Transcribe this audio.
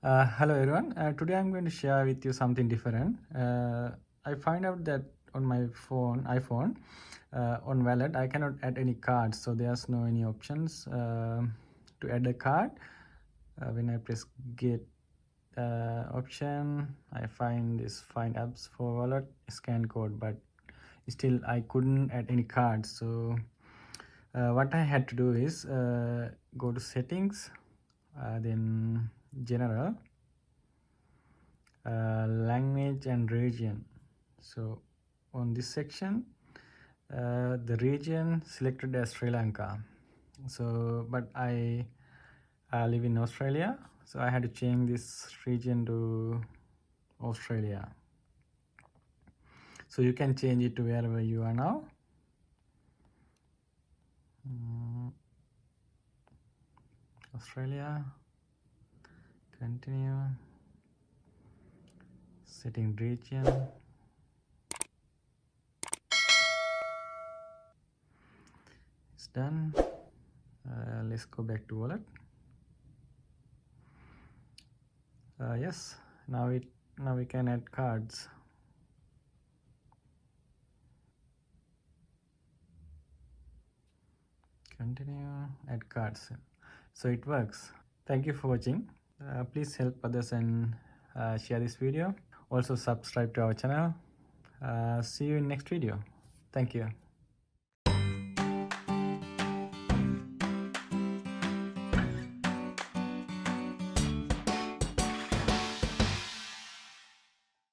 Hello everyone. Today I'm going to share with you something different. I find out that on my iPhone, on wallet, I cannot add any cards. So there's no any options to add a card. When I press get option, I find this find apps for wallet scan code, but still I couldn't add any cards. So what I had to do is go to settings, then general, language and region. So on this section, the region selected as Sri Lanka. So but I live in Australia, so I had to change this region to Australia. So you can change it to wherever you are now. Australia, continue, setting region. It's done. Let's go back to wallet. Yes, now we can add cards. Continue, add cards. So it works. Thank you for watching. Please help others and share this video. Also subscribe to our channel. See you in next video. Thank you.